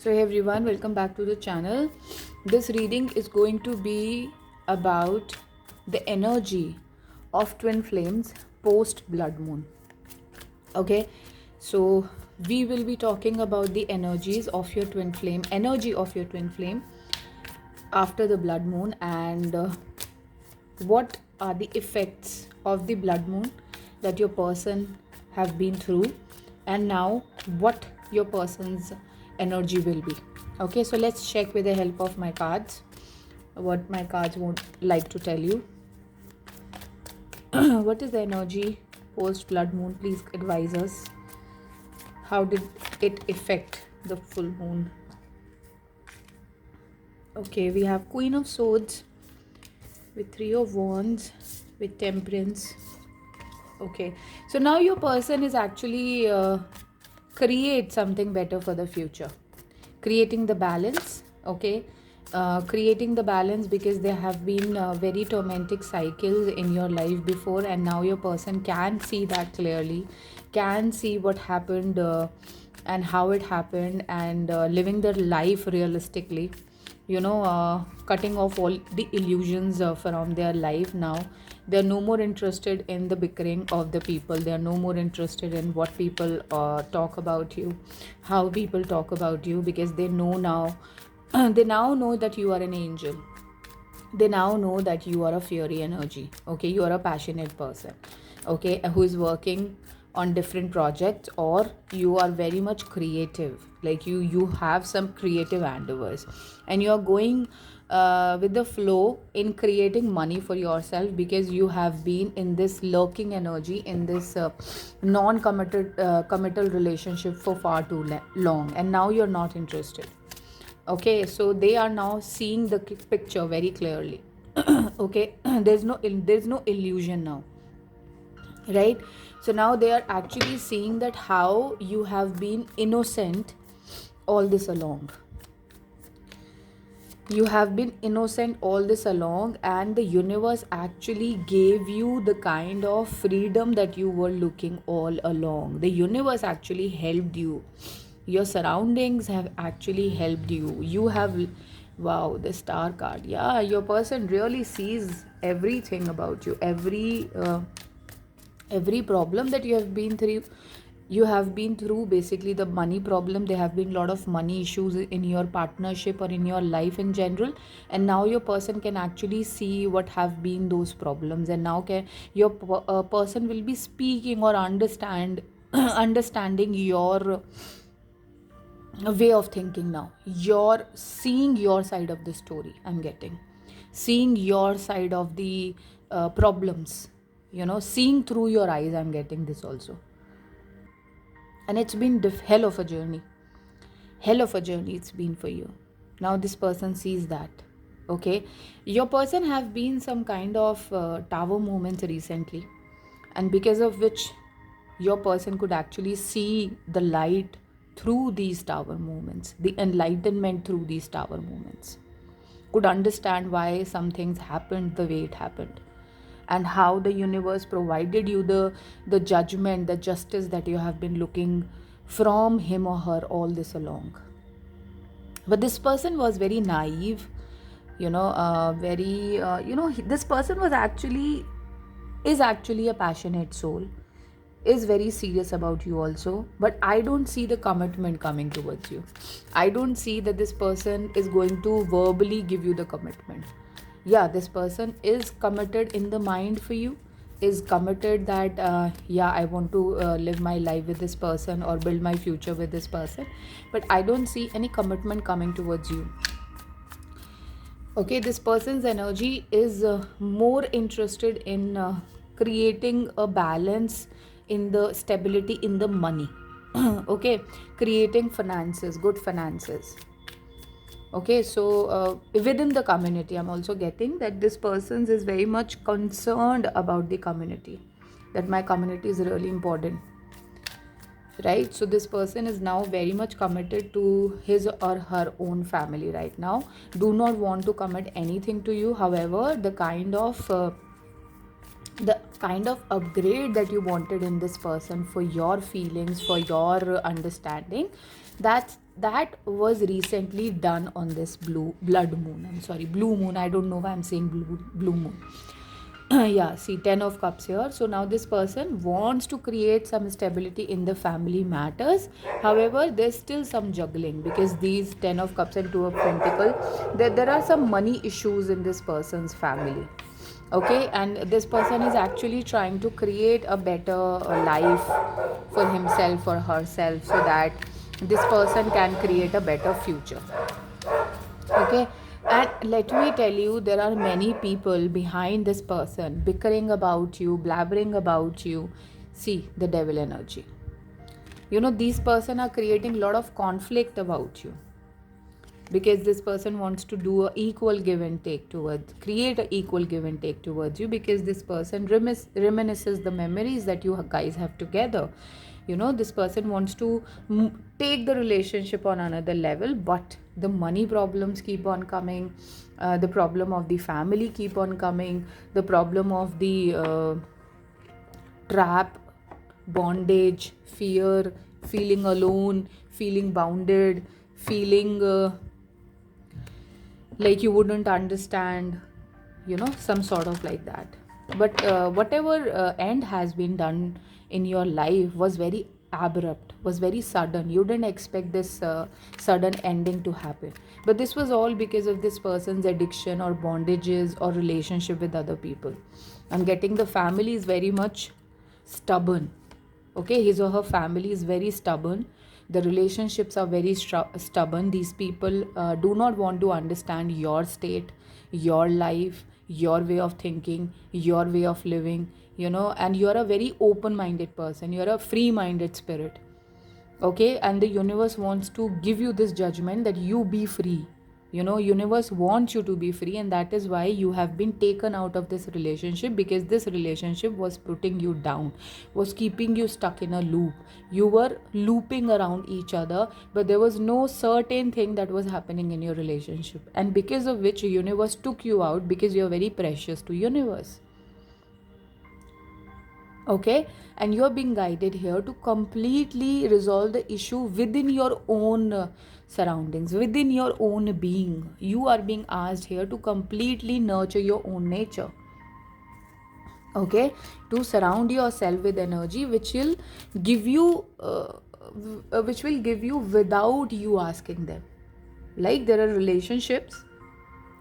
So hey everyone, welcome back to the channel. This reading is going to be about the energy of twin flames post blood moon. Okay, so we will be talking about the energies of your twin flame, energy of your twin flame after the blood moon, and what are the effects of the blood moon that your person have been through, and now what your person's energy will be. Okay, so let's check with the help of my cards what my cards would like to tell you. What is the energy post blood moon? Please advise us. How did it affect the full moon? Okay, we have Queen of Swords with Three of Wands with Temperance. Okay, so now your person is actually create something better for the future, creating the balance. Okay, creating the balance because there have been very tormentic cycles in your life before, and now your person can see that clearly, can see what happened and how it happened, and living their life realistically, cutting off all the illusions from their life. Now they're no more interested in the bickering of the people. They are no more interested in what people talk about you, how people talk about you, because they know now they now know that you are an angel. They now know that you are a fiery energy. Okay, you are a passionate person, okay, who is working on different projects, or you are very much creative, like you have some creative endeavors, and you are going with the flow in creating money for yourself, because you have been in this lurking energy, in this non-committed committal relationship for far too long, and now you're not interested. Okay, so they are now seeing the picture very clearly. Okay, there's no illusion now, right? So now they are actually seeing that how you have been innocent all this along. You have been innocent all this along, and the universe actually gave you the kind of freedom that you were looking all along. The universe actually helped you. Your surroundings have actually helped you. You have, wow, the star card. Yeah, your person really sees everything about you, every problem that you have been through, basically the money problem. There have been a lot of money issues in your partnership or in your life in general, and now your person can actually see what have been those problems, and now your person will be speaking or understanding your way of thinking. Now you're seeing your side of the story. I'm getting seeing your side of the problems, seeing through your eyes. I'm getting this also. And it's been hell of a journey. Hell of a journey it's been for you. Now this person sees that. Okay, your person have been some kind of tower moments recently, and because of which your person could actually see the light through these tower moments, the enlightenment through these tower moments, could understand why some things happened the way it happened, and how the universe provided you the judgment, the justice that you have been looking from him or her all this along. But this person was very naive, this person is actually a passionate soul, is very serious about you also, but I don't see the commitment coming towards you. I don't see that this person is going to verbally give you the commitment. Yeah, this person is committed in the mind for you, is committed that yeah, I want to live my life with this person or build my future with this person, but I don't see any commitment coming towards you. Okay, this person's energy is more interested in creating a balance in the stability in the money. Okay, creating finances, good finances. Okay, so within the community, I'm also getting that this person is very much concerned about the community, that my community is really important, right? So this person is now very much committed to his or her own family right now, do not want to commit anything to you. However, the kind of upgrade that you wanted in this person for your feelings, for your understanding, that was recently done on this blue moon. I don't know why I'm saying blue moon. Yeah, see, 10 of cups here. So now this person wants to create some stability in the family matters. However, there's still some juggling, because these 10 of cups and 2 of pentacle, there are some money issues in this person's family. Okay, and this person is actually trying to create a better life for himself or herself, so that this person can create a better future. Okay, and let me tell you, there are many people behind this person bickering about you, blabbering about you. See, the devil energy. You know, these person are creating a lot of conflict about you, because this person wants to do a equal give and take towards, create a equal give and take towards you, because this person reminisces the memories that you guys have together. You know, this person wants to take the relationship on another level, but the money problems keep on coming, the problem of the family keep on coming, the problem of the trap, bondage, fear, feeling alone, feeling bounded, feeling like you wouldn't understand, you know, some sort of like that. But whatever end has been done in your life was very abrupt, was very sudden. You didn't expect this sudden ending to happen, but this was all because of this person's addiction or bondages or relationship with other people. I'm getting the family is very much stubborn. Okay, his or her family is very stubborn, the relationships are very stubborn. These people do not want to understand your state, your life, your way of thinking, your way of living, you know, and you're a very open minded person, you're a free minded spirit. Okay, and the universe wants to give you this judgment that you be free. You know, universe wants you to be free, and that is why you have been taken out of this relationship, because this relationship was putting you down, was keeping you stuck in a loop. You were looping around each other, but there was no certain thing that was happening in your relationship, and because of which universe took you out, because you're very precious to universe. Okay, and you're being guided here to completely resolve the issue within your own surroundings, within your own being. You are being asked here to completely nurture your own nature. Okay, to surround yourself with energy which will give you without you asking them. Like, there are relationships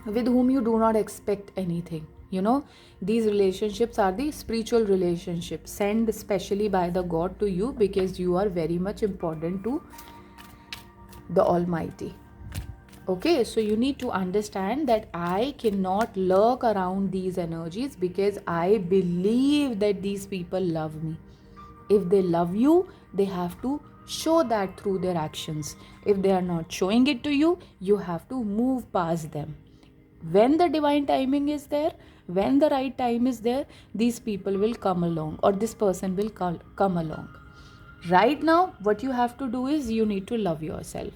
with whom you do not expect anything. You know, these relationships are the spiritual relationships sent specially by the God to you, because you are very much important to the Almighty. Okay, so you need to understand that I cannot lurk around these energies, because I believe that these people love me. If they love you, they have to show that through their actions. If they are not showing it to you, you have to move past them. When the divine timing is there, when the right time is there, these people will come along, or this person will come along. Right now, what you have to do is you need to love yourself.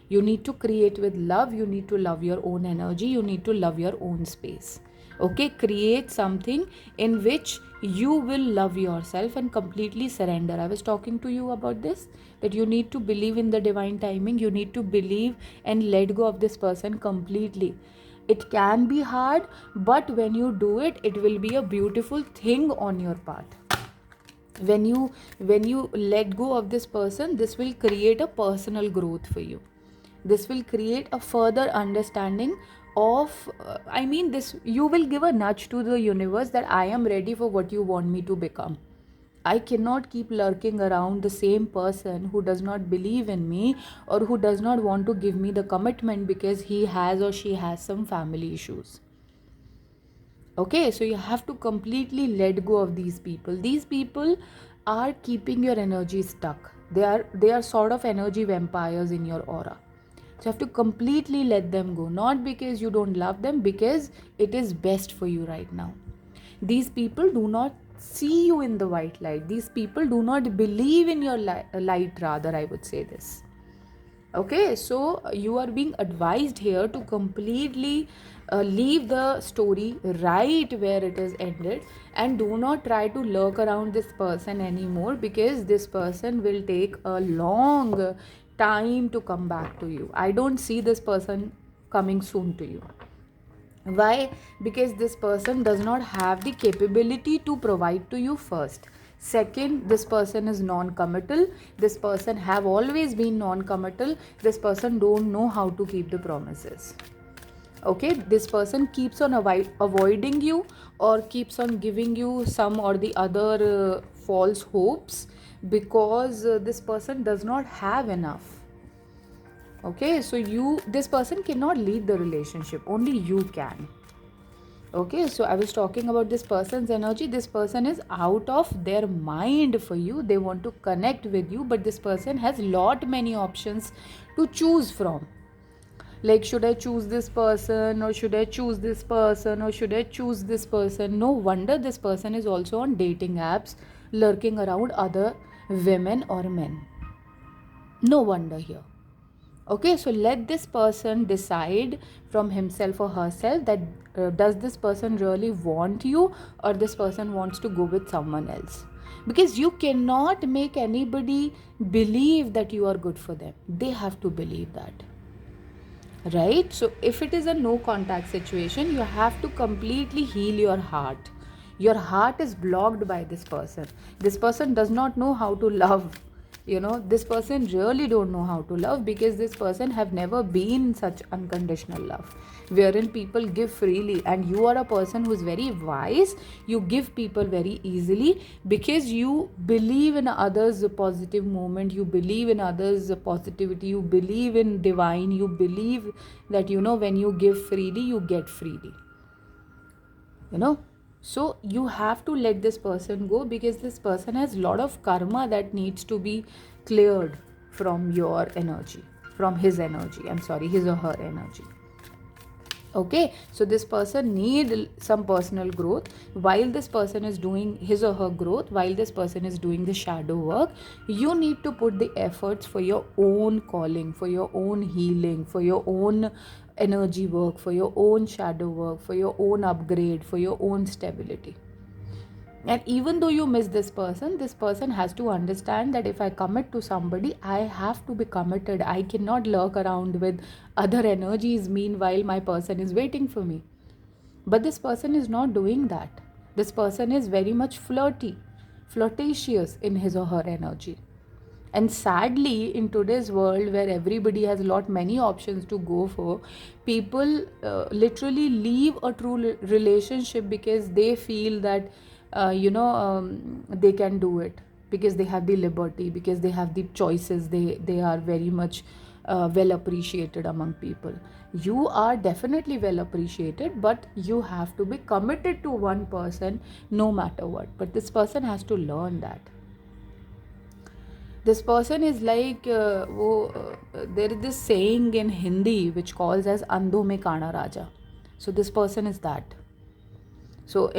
You need to create with love. You need to love your own energy. You need to love your own space. Okay, create something in which you will love yourself and completely surrender. I was talking to you about this, that you need to believe in the divine timing. You need to believe and let go of this person completely. It can be hard, but when you do it, it will be a beautiful thing on your path. When you let go of this person, this will create a personal growth for you. This will create a further understanding of this, you will give a nudge to the universe that I am ready for what you want me to become. I cannot keep lurking around the same person who does not believe in me, or who does not want to give me the commitment because he has or she has some family issues. Okay, so you have to completely let go of these people. These people are keeping your energy stuck. They are sort of energy vampires in your aura. So you have to completely let them go, not because you don't love them, because it is best for you right now. These people do not see you in the white light. These people do not believe in your light, rather, I would say this. Okay, so you are being advised here to completely leave the story right where it is ended, and do not try to lurk around this person anymore, because this person will take a long time to come back to you. I don't see this person coming soon to you. Why? Because this person does not have the capability to provide to you first. Second, this person is non-committal. This person have always been non-committal. This person don't know how to keep the promises. Okay, this person keeps on avoiding you, or keeps on giving you some or the other false hopes, because this person does not have enough. Okay, so this person cannot lead the relationship, only you can. Okay, so I was talking about this person's energy. This person is out of their mind for you. They want to connect with you, but this person has lot many options to choose from. Like, should I choose this person, or should I choose this person, or should I choose this person? No wonder this person is also on dating apps, lurking around other women or men. No wonder here. Okay, so let this person decide from himself or herself that does this person really want you, or this person wants to go with someone else. Because you cannot make anybody believe that you are good for them. They have to believe that. Right? So if it is a no contact situation, you have to completely heal your heart. Your heart is blocked by this person. This person does not know how to love. This person really don't know how to love, because this person have never been such unconditional love, wherein people give freely, and you are a person who is very wise. You give people very easily, because you believe in others' positive moment, you believe in others' positivity, you believe in divine, you believe that when you give freely, you get freely. So you have to let this person go, because this person has a lot of karma that needs to be cleared from your energy, from his energy, his or her energy. Okay, so this person need some personal growth. While this person is doing his or her growth, while this person is doing the shadow work, you need to put the efforts for your own calling, for your own healing, for your own energy work, for your own shadow work, for your own upgrade, for your own stability. And even though you miss this person has to understand that if I commit to somebody, I have to be committed. I cannot lurk around with other energies meanwhile my person is waiting for me. But this person is not doing that. This person is very much flirtatious in his or her energy. And sadly, in today's world where everybody has many options to go for, people literally leave a true relationship because they feel that they can do it, because they have the liberty, because they have the choices. They are very much well appreciated among people. You are definitely well appreciated, but you have to be committed to one person no matter what. But this person has to learn that. This person is like there is this saying in Hindi which calls as andho mein kana raja. So this person is that. So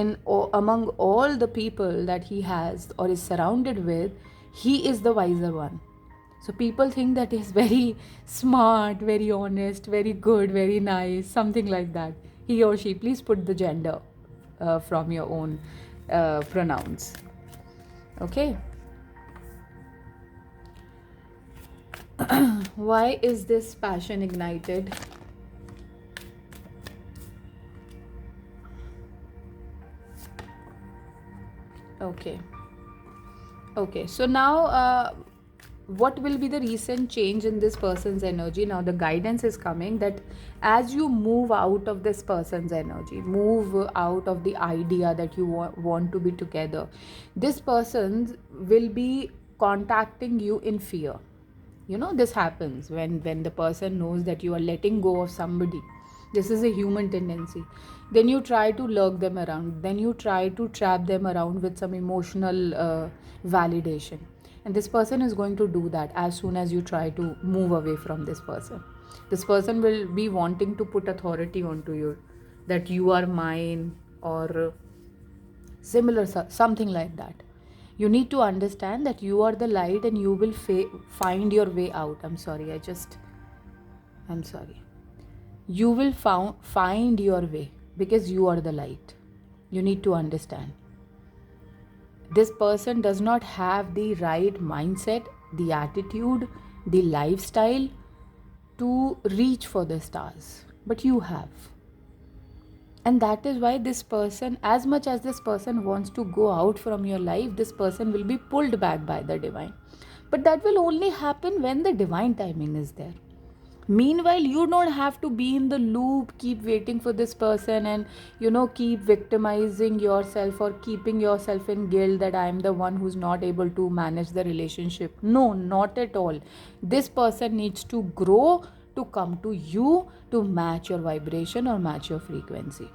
among all the people that he has or is surrounded with, he is the wiser one. So people think that he's very smart, very honest, very good, very nice, something like that. He or she, please put the gender from your own pronouns. Okay. Why is this passion ignited? Okay, so now what will be the recent change in this person's energy? Now the guidance is coming that as you move out of this person's energy, move out of the idea that you want to be together, this person will be contacting you in fear. This happens when the person knows that you are letting go of somebody. This is a human tendency. Then you try to lurk them around, then you try to trap them around with some emotional validation, and this person is going to do that as soon as you try to move away from this person. This person will be wanting to put authority onto you, that you are mine, or similar, something like that. You need to understand that you are the light, and you will find your way out. I'm sorry. You will find your way, because you are the light. You need to understand. This person does not have the right mindset, the attitude, the lifestyle to reach for the stars, but you have. And that is why this person, as much as this person wants to go out from your life, this person will be pulled back by the divine. But that will only happen when the divine timing is there. Meanwhile, you don't have to be in the loop, keep waiting for this person, and keep victimizing yourself or keeping yourself in guilt that I am the one who's not able to manage the relationship. No, not at all. This person needs to grow to come to you to match your vibration or match your frequency.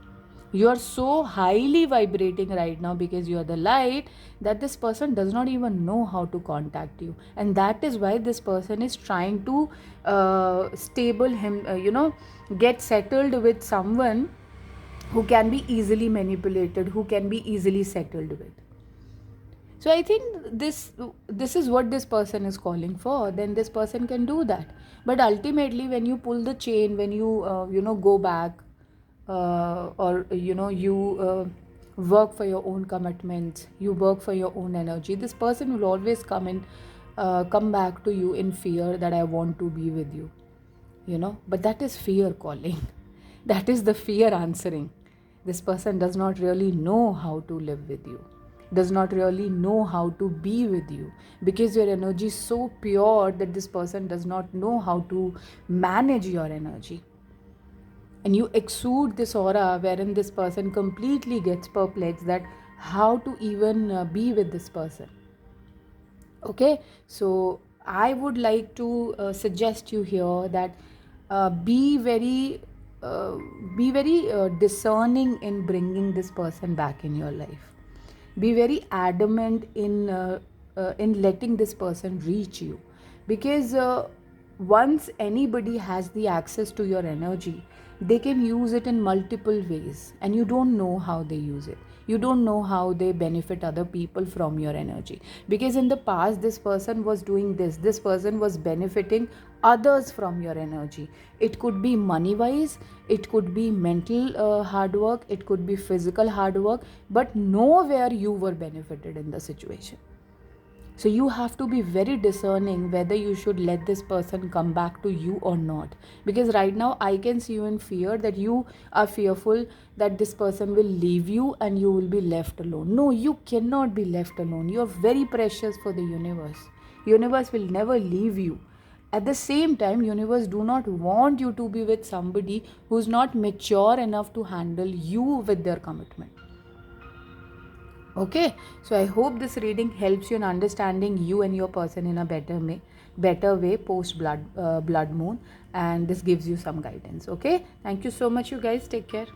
You are so highly vibrating right now because you are the light, that this person does not even know how to contact you. And that is why this person is trying to stable him, get settled with someone who can be easily manipulated, who can be easily settled with. So I think this is what this person is calling for. Then this person can do that. But ultimately, when you pull the chain, when you go back, or you work for your own commitments, you work for your own energy, this person will always come back to you in fear that I want to be with you. But that is fear calling. That is the fear answering. This person does not really know how to live with you, does not really know how to be with you, because your energy is so pure that this person does not know how to manage your energy. And you exude this aura wherein this person completely gets perplexed that how to even be with this person. Okay, so I would like to suggest you here that be very discerning in bringing this person back in your life. Be very adamant in letting this person reach you, because once anybody has the access to your energy, they can use it in multiple ways, and you don't know how they use it. You don't know how they benefit other people from your energy, because in the past this person was doing this person was benefiting others from your energy. It could be money wise, it could be mental hard work, it could be physical hard work, but nowhere you were benefited in the situation. So you have to be very discerning whether you should let this person come back to you or not. Because right now I can see you in fear, that you are fearful that this person will leave you and you will be left alone. No, you cannot be left alone. You are very precious for the universe. Universe will never leave you. At the same time, universe do not want you to be with somebody who's not mature enough to handle you with their commitment. Okay, so I hope this reading helps you in understanding you and your person in a better way post blood moon, and this gives you some guidance. Okay, thank you so much, you guys. Take care.